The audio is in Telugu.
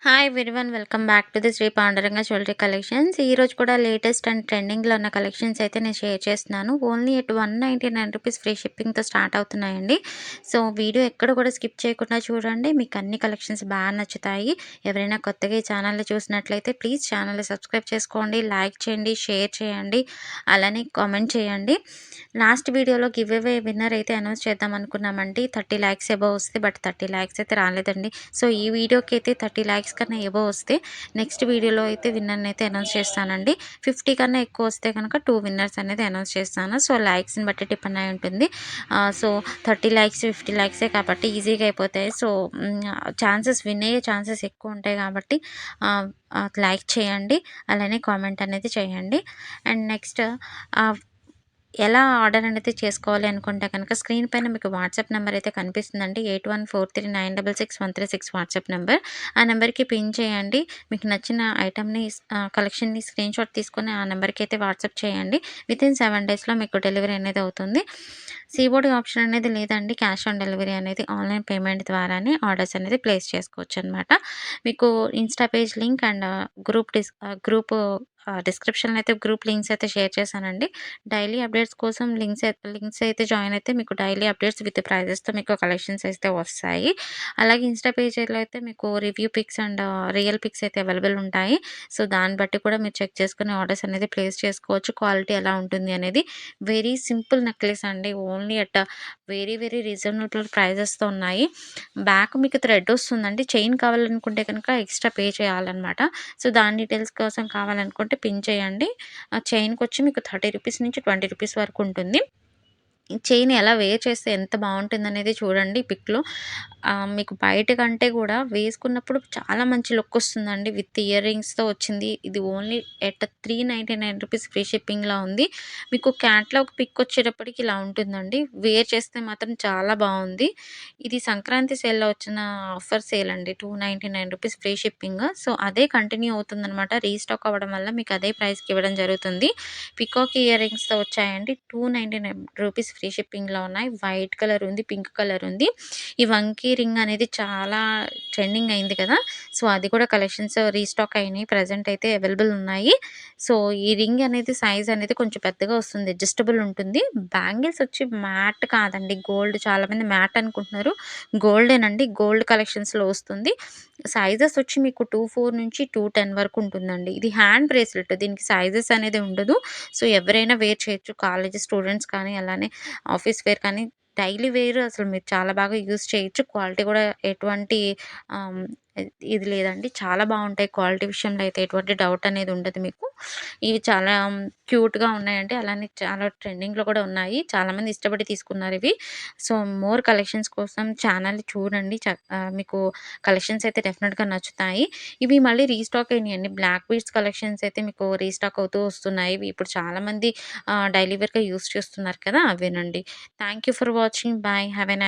Hi everyone welcome back to the Shri Panduranga jewellery collections. ఈరోజు కూడా లేటెస్ట్ అండ్ ట్రెండింగ్లో ఉన్న కలెక్షన్స్ అయితే నేను షేర్ చేస్తున్నాను. ఓన్లీ ఎట్ ₹199 ఫ్రీ షిప్పింగ్తో స్టార్ట్ అవుతున్నాయండి. సో వీడియో ఎక్కడ కూడా స్కిప్ చేయకుండా చూడండి, మీకు అన్ని కలెక్షన్స్ బాగా నచ్చుతాయి. ఎవరైనా కొత్తగా ఈ ఛానల్ని చూసినట్లయితే ప్లీజ్ ఛానల్ని సబ్స్క్రైబ్ చేసుకోండి, లైక్ చేయండి, షేర్ చేయండి, అలానే కామెంట్ చేయండి. లాస్ట్ వీడియోలో గివ్ అవే విన్నర్ అయితే అనౌన్స్ చేద్దాం అనుకున్నామండి. 30 lakhs అబవ్ వస్తే, బట్ 30 lakhs అయితే రాలేదండి. సో ఈ వీడియోకి అయితే 30 lakhs కన్నా ఎబో వస్తే నెక్స్ట్ వీడియోలో అయితే విన్నర్ని అయితే అనౌన్స్ చేస్తానండి. 50 కన్నా ఎక్కువ వస్తే కనుక 2 విన్నర్స్ అనేది అనౌన్స్ చేస్తాను. సో లైక్స్ని బట్టి డిపెండ్ అయి ఉంటుంది. సో 30 lakhs 50 lakhs కాబట్టి ఈజీగా అయిపోతాయి. సో ఛాన్సెస్ విన్ అయ్యే ఛాన్సెస్ ఎక్కువ ఉంటాయి కాబట్టి లైక్ చేయండి, అలానే కామెంట్ అనేది చేయండి. అండ్ నెక్స్ట్ ఎలా ఆర్డర్ అనేది చేసుకోవాలి అనుకుంటే కనుక స్క్రీన్ పైన మీకు వాట్సాప్ నెంబర్ అయితే కనిపిస్తుందండి. 8143966136 వాట్సాప్ నెంబర్. ఆ నెంబర్కి పిన్ చేయండి. మీకు నచ్చిన ఐటమ్ని కలెక్షన్ని స్క్రీన్ షాట్ తీసుకొని ఆ నెంబర్కి అయితే వాట్సాప్ చేయండి. వితిన్ 7 డేస్లో మీకు డెలివరీ అనేది అవుతుంది. సీఓడి ఆప్షన్ అనేది లేదండి. క్యాష్ ఆన్ డెలివరీ అనేది ఆన్లైన్ పేమెంట్ ద్వారానే ఆర్డర్స్ అనేది ప్లేస్ చేసుకోవచ్చు అనమాట. మీకు Insta page link and group డిస్క్రిప్షన్లో అయితే గ్రూప్ లింక్స్ అయితే షేర్ చేశానండి. డైలీ అప్డేట్స్ కోసం లింక్స్ అయితే జాయిన్ అయితే మీకు డైలీ అప్డేట్స్ విత్ ప్రైజెస్తో మీకు కలెక్షన్స్ అయితే వస్తాయి. అలాగే ఇన్స్టా పేజీలో అయితే మీకు review pics and real pics అయితే అవైలబుల్ ఉంటాయి. సో దాన్ని బట్టి కూడా మీరు చెక్ చేసుకుని ఆర్డర్స్ అనేది ప్లేస్ చేసుకోవచ్చు. క్వాలిటీ ఎలా ఉంటుంది అనేది. వెరీ సింపుల్ నెక్లెస్ అండి. Only at very very reasonable ప్రైజెస్తో ఉన్నాయి. బ్యాక్ మీకు థ్రెడ్ వస్తుందండి. చైన్ కావాలనుకుంటే కనుక ఎక్స్ట్రా పే చేయాలన్నమాట. సో దాని డీటెయిల్స్ కోసం కావాలనుకుంటే పిన్ చేయండి. ఆ చైన్‌కొచ్చి మీకు ₹30 నుంచి ₹20 వరకు ఉంటుంది. ఈ చైన్ ఎలా వేర్ చేస్తే ఎంత బావుంటుందనేది చూడండి పిక్‌లో. మీకు బయట కంటే కూడా వేసుకున్నప్పుడు చాలా మంచి లుక్ వస్తుందండి. విత్ ఇయర్ రింగ్స్‌తో వచ్చింది. ఇది ఓన్లీ ఎట్ ₹399 ఫ్రీ షిప్పింగ్‌లో ఉంది. మీకు క్యాట్లాగ్ పిక్ వచ్చేటప్పటికి ఇలా ఉంటుందండి. వేర్ చేస్తే మాత్రం చాలా బావుంది. ఇది సంక్రాంతి సేల్‌లో వచ్చిన ఆఫర్ సేల్ అండి. ₹299 ఫ్రీ షిప్పింగ్. సో అదే కంటిన్యూ అవుతుందనమాట. రీస్టాక్ అవ్వడం వల్ల మీకు అదే ప్రైస్‌కి ఇవ్వడం జరుగుతుంది. పికాక్ ఇయర్ రింగ్స్‌తో వచ్చాయండి. ₹299 ఫ్రీ షిప్పింగ్‌లో ఉన్నాయి. వైట్ కలర్ ఉంది, పింక్ కలర్ ఉంది. ఈ వంకీ రింగ్ అనేది చాలా ట్రెండింగ్ అయింది కదా! సో అది కూడా కలెక్షన్స్ రీస్టాక్ అయినాయి. ప్రెజెంట్ అయితే అవైలబుల్ ఉన్నాయి. సో ఈ రింగ్ అనేది సైజ్ అనేది కొంచెం పెద్దగా వస్తుంది. అడ్జస్టబుల్ ఉంటుంది. బ్యాంగిల్స్ వచ్చి మ్యాట్ కాదండి, గోల్డ్. చాలామంది మ్యాట్ అనుకుంటున్నారు. గోల్డేనండి. గోల్డ్ కలెక్షన్స్‌లో వస్తుంది. సైజెస్ వచ్చి మీకు 24 నుంచి 210 వరకు ఉంటుందండి. ఇది హ్యాండ్ బ్రేస్లెట్. దీనికి సైజెస్ అనేది ఉండదు. సో ఎవరైనా వేర్ చేయొచ్చు. కాలేజీ స్టూడెంట్స్ కానీ, అలానే ఆఫీస్ వేర్ కానీ, డైలీ వేర్ అసలు మీరు చాలా బాగా యూజ్ చేయొచ్చు. క్వాలిటీ కూడా ఎటువంటి ఆహ్, ఇది లేదండి. చాలా బావుంటాయి. క్వాలిటీ విషయంలో అయితే ఎటువంటి డౌట్ అనేది ఉండదు మీకు. ఇవి చాలా క్యూట్‌గా ఉన్నాయండి. అలానే చాలా ట్రెండింగ్‌లో కూడా ఉన్నాయి. చాలామంది ఇష్టపడి తీసుకున్నారు ఇవి. సో మోర్ కలెక్షన్స్ కోసం ఛానెల్‌ని చూడండి. మీకు కలెక్షన్స్ అయితే డెఫినిట్‌గా నచ్చుతాయి. ఇవి మళ్ళీ రీస్టాక్ అయినాయండి. బ్లాక్ బీడ్స్ కలెక్షన్స్ అయితే మీకు రీస్టాక్ అవుతూ వస్తున్నాయి. ఇవి ఇప్పుడు చాలామంది డైలీ వేర్‌గా యూజ్ చేస్తున్నారు కదా! అవేనండి. Thank you for watching. Bye. Have a nice